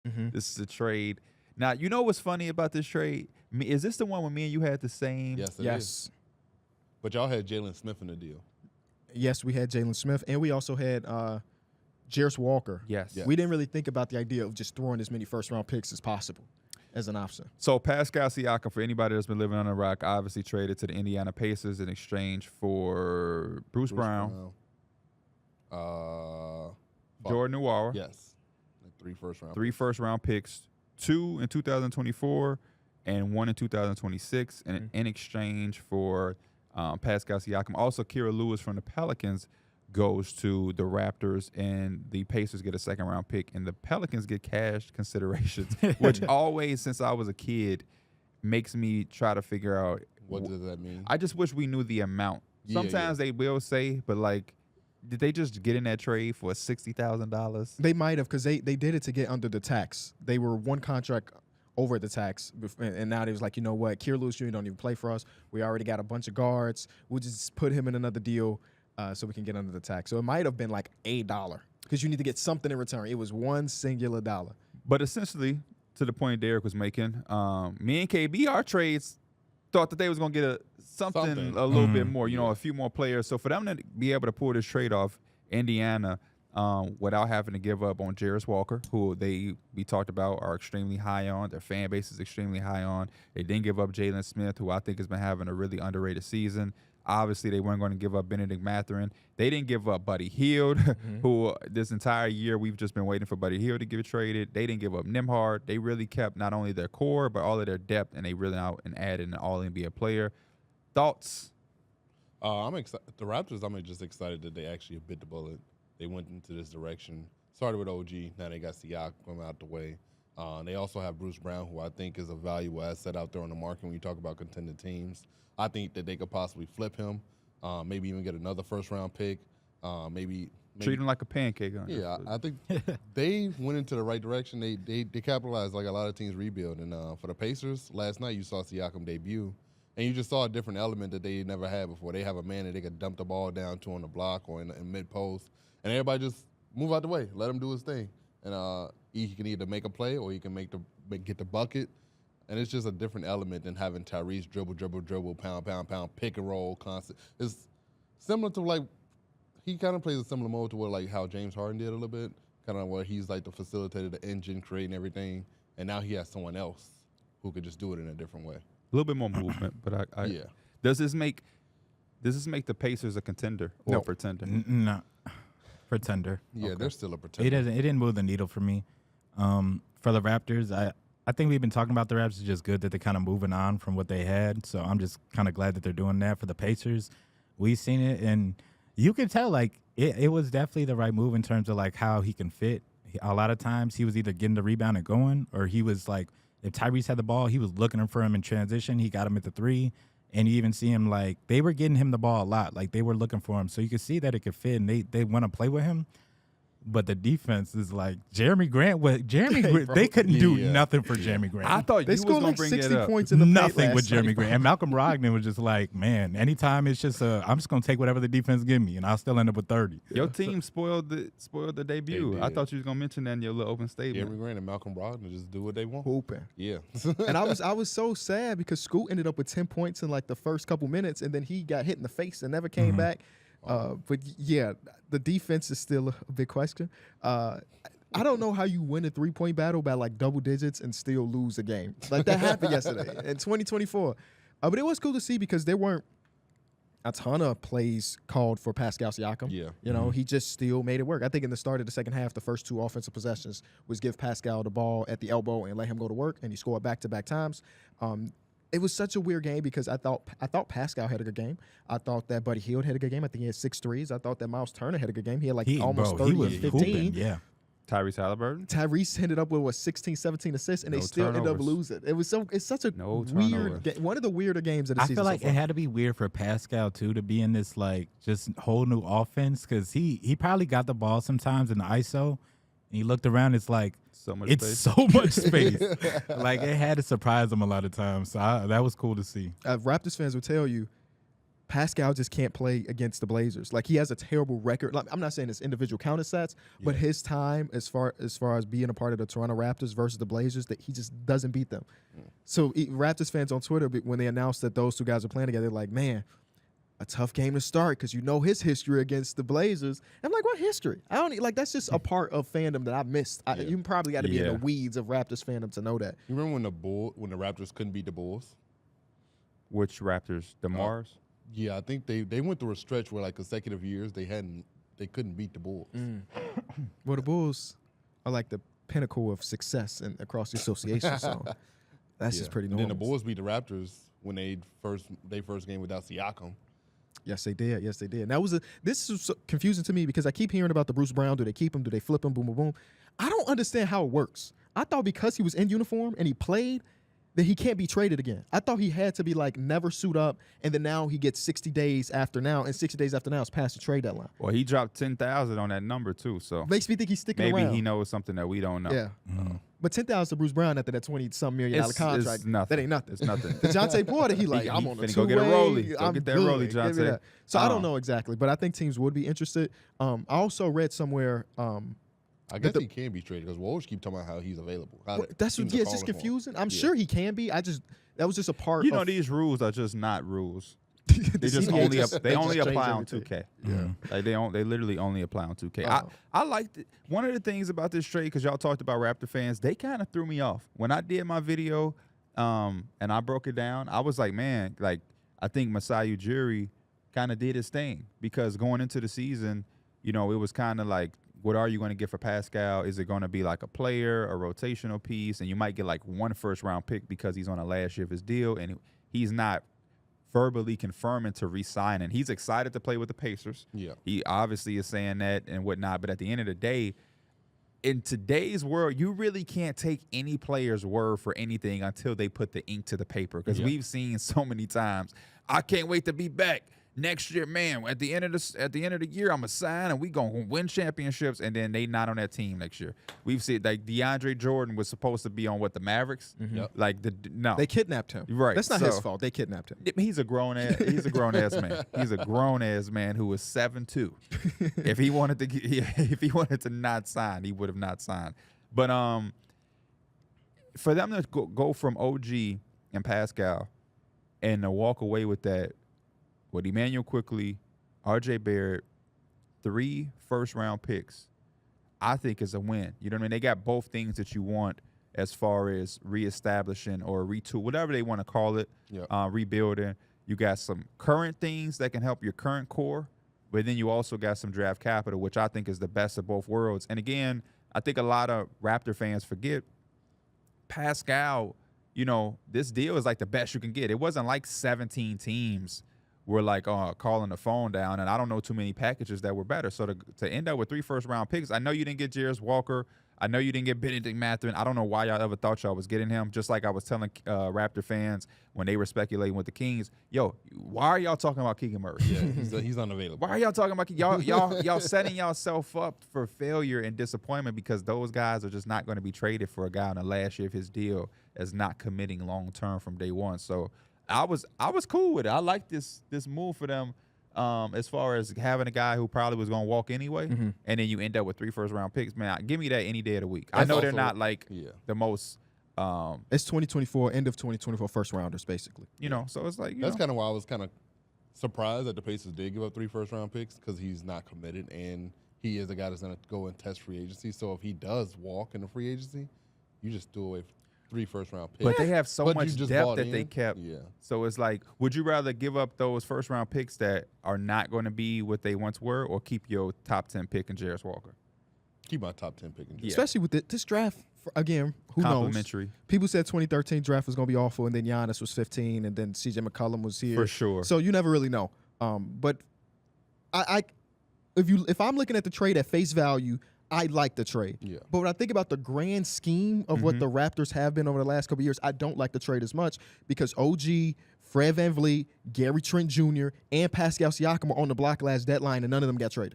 This is a trade. Now, you know what's funny about this trade? Is this the one where me and you had the same? Yes, it is. Yes. But y'all had Jalen Smith in the deal. Yes, we had Jalen Smith, and we also had Jarris Walker. Yes. Yeah. We didn't really think about the idea of just throwing as many first-round picks as possible as an option. So Pascal Siakam, for anybody that's been living on a rock, obviously traded to the Indiana Pacers in exchange for Bruce Brown. Jordan Nwora. Yes. Like 3 first-round 3 first-round picks, 2 in 2024 and 1 in 2026, and in exchange for Pascal Siakam. Also, Kira Lewis from the Pelicans goes to the Raptors, and the Pacers get a second-round pick, and the Pelicans get cash considerations, which always, since I was a kid, makes me try to figure out. What does that mean? I just wish we knew the amount. Sometimes they will say, but like, did they just get in that trade for $60,000? They might have, because they did it to get under the tax. They were one contract over the tax, and now they was like, you know what, Kira Lewis Jr. don't even play for us. We already got a bunch of guards. We'll just put him in another deal so we can get under the tax. So it might have been like $1 because you need to get something in return. It was one singular dollar. But essentially, to the point Darrick was making, me and KB, our trades thought that they was going to get something a little bit more, you know, a few more players. So for them to be able to pull this trade off, Indiana, without having to give up on Jarris Walker, who we talked about are extremely high on. Their fan base is extremely high on. They didn't give up Jalen Smith, who I think has been having a really underrated season. Obviously, they weren't going to give up Benedict Mathurin. They didn't give up Buddy Hield, who this entire year we've just been waiting for Buddy Hield to get traded. They didn't give up Nembhard. They really kept not only their core, but all of their depth, and they really out and added an all-NBA player. Thoughts? I'm excited. The Raptors, I'm just excited that they actually bit the bullet. They went into this direction. Started with OG. Now they got Siakam out the way. They also have Bruce Brown, who I think is a valuable asset out there on the market when you talk about contending teams. I think that they could possibly flip him, maybe even get another first-round pick, maybe Treat him like a pancake. Yeah, I think they went into the right direction. They capitalized like a lot of teams rebuild. And for the Pacers, last night you saw Siakam debut, and you just saw a different element that they never had before. They have a man that they could dump the ball down to on the block or in mid-post, and everybody just move out the way, let him do his thing. And he can either make a play or he can get the bucket. And it's just a different element than having Tyrese dribble, pound, pick and roll, constant. It's similar to like, he kind of plays a similar mode to what like how James Harden did a little bit, kind of where he's like the facilitator, the engine, creating everything. And now he has someone else who could just do it in a different way. A little bit more movement, but yeah. Does this make the Pacers a contender or a pretender? No, pretender. Yeah, they're still a pretender. It didn't move the needle for me. For the Raptors, I think we've been talking about the Raptors. It's just good that they're kind of moving on from what they had. So I'm just kind of glad that they're doing that. For the Pacers, we've seen it, and you can tell like it was definitely the right move in terms of like how he can fit. A lot of times he was either getting the rebound and going, or he was like, if Tyrese had the ball, he was looking for him in transition. He got him at the 3, and you even see him like they were getting him the ball a lot. Like they were looking for him, so you could see that it could fit, and they want to play with him. But the defense is like Jeremy Grant. They couldn't do nothing for Jeremy Grant. I thought they you was scored gonna like bring 60 it up. points in the paint Nothing with last Jeremy night. Grant. And Malcolm Brogdon was just like, man, anytime it's just I'm just gonna take whatever the defense give me, and I'll still end up with 30. Your team spoiled the debut. They I did. thought you was gonna mention that in your little open statement. Jeremy Grant and Malcolm Brogdon just do what they want. Hooping. Yeah. And I was so sad because Scoot ended up with 10 points in like the first couple minutes, and then he got hit in the face and never came back. But yeah, the defense is still a big question. I don't know how you win a 3-point battle by like double digits and still lose a game. Like that happened yesterday in 2024. But it was cool to see because there weren't a ton of plays called for Pascal Siakam. Yeah. You know, he just still made it work. I think in the start of the second half, the first 2 offensive possessions was give Pascal the ball at the elbow and let him go to work, and he scored back-to-back times. It was such a weird game because I thought Pascal had a good game. I thought that Buddy Hield had a good game. I think he had 6 threes. I thought that Miles Turner had a good game. He had like almost 30 was and 15. hooping, yeah. Tyrese Halliburton. Tyrese ended up with 16, 17 assists, and No they still ended up turnovers. losing. It's such a No weird turnovers. game. One of the weirder games of the I season. feel like so far. it had to be weird for Pascal too to be in this like just whole new offense because he probably got the ball sometimes in the ISO, and he looked around. It's like So much it's space. so much space. Like it had to surprise him a lot of times. So that was cool to see. Raptors fans will tell you Pascal just can't play against the Blazers. Like, he has a terrible record. Like, I'm not saying it's individual counter stats, but his time as far as being a part of the Toronto Raptors versus the Blazers, that he just doesn't beat them. So Raptors fans on Twitter, when they announced that those two guys are playing together, they're like, man, a tough game to start because you know his history against the Blazers. I'm like, what history? I don't like. That's just a part of fandom that I missed. You probably got to be in the weeds of Raptors fandom to know that. You remember when the Raptors couldn't beat the Bulls? Which Raptors? The Mars? Yeah, I think they went through a stretch where like consecutive years they couldn't beat the Bulls. Well, the Bulls are like the pinnacle of success across the association. So that's just pretty normal. And then the Bulls beat the Raptors when they first game without Siakam. Yes, they did. Yes, they did. And this is so confusing to me because I keep hearing about the Bruce Brown. Do they keep him? Do they flip him? Boom, boom, boom. I don't understand how it works. I thought because he was in uniform and he played, that he can't be traded again. I thought he had to be like never suit up, and then now he gets 60 days after now, and 60 days after now is past the trade deadline. Well, he dropped 10,000 on that number too, so makes me think he's sticking around. Maybe he knows something that we don't know. Yeah, but 10,000 to Bruce Brown after that $20-some million contract, it's nothing. that ain't nothing. It's nothing. DeJounte Porter, I'm on a finna two-way. Go get a rollie. Go I'm get that good. rollie, Give me Jonte. that. So I don't know exactly, but I think teams would be interested. I also read somewhere. I guess he can be traded because Woj keep talking about how he's available. It's just confusing. I'm sure he can be. That was just a part. You know, these rules are just not rules. They only apply on everything. 2K. Yeah, like they literally only apply on 2K. I liked it. One of the things about this trade, because y'all talked about Raptor fans, they kind of threw me off when I did my video, and I broke it down. I was like, man, like I think Masai Ujiri kind of did his thing because going into the season, you know, it was kind of like, what are you going to get for Pascal? Is it going to be like a player, a rotational piece, and you might get like one first-round pick because he's on the last year of his deal, and he's not verbally confirming to re-sign, and he's excited to play with the Pacers. Yeah, he obviously is saying that and whatnot, but at the end of the day, in today's world, you really can't take any player's word for anything until they put the ink to the paper, because we've seen so many times, I can't wait to be back. Next year, man, at the end of the year, I'm gonna sign and we gonna win championships, and then they not on that team next year. We've seen like DeAndre Jordan was supposed to be on the Mavericks. Like no, they kidnapped him. Right, that's not his fault. They kidnapped him. He's a grown ass man. He's a grown ass man who was 7'2". If he wanted to not sign, he would have not signed. But for them to go from OG and Pascal and to walk away with that. With Emmanuel Quickly, R.J. Barrett, 3 first-round picks, I think is a win. You know what I mean? They got both things that you want as far as reestablishing or retool, whatever they want to call it, rebuilding. You got some current things that can help your current core, but then you also got some draft capital, which I think is the best of both worlds. And again, I think a lot of Raptor fans forget Pascal, you know, this deal is like the best you can get. It wasn't like 17 teams were like calling the phone down, and I don't know too many packages that were better. So to end up with 3 first-round picks, I know you didn't get Jarris Walker. I know you didn't get Benedict Mathurin. I don't know why y'all ever thought y'all was getting him, just like I was telling Raptor fans when they were speculating with the Kings, yo, why are y'all talking about Keegan Murray? Yeah, he's unavailable. Why are y'all talking about y'all setting yourself up for failure and disappointment because those guys are just not going to be traded for a guy on the last year of his deal as not committing long-term from day one. So I was cool with it. I like this move for them as far as having a guy who probably was going to walk anyway, and then you end up with 3 first-round picks. Man, give me that any day of the week. I know they're not like the most it's 2024, end of 2024 first-rounders, basically. You know, so it's like that's kind of why I was kind of surprised that the Pacers did give up 3 first-round picks because he's not committed, and he is a guy that's going to go and test free agency. So if he does walk in the free agency, you just threw away 3 first-round picks. But they have so much depth that they kept. Yeah. So it's like, would you rather give up those first-round picks that are not going to be what they once were, or keep your top 10 pick in Jarris Walker? Keep my top 10 pick in Jarris. Especially with this draft, again, who knows? People said 2013 draft was going to be awful, and then Giannis was 15, and then C.J. McCollum was here. For sure. So you never really know. But if I'm looking at the trade at face value, I like the trade. Yeah. But when I think about the grand scheme of what the Raptors have been over the last couple of years, I don't like the trade as much because OG, Fred VanVleet, Gary Trent Jr., and Pascal Siakam were on the block last deadline, and none of them got traded.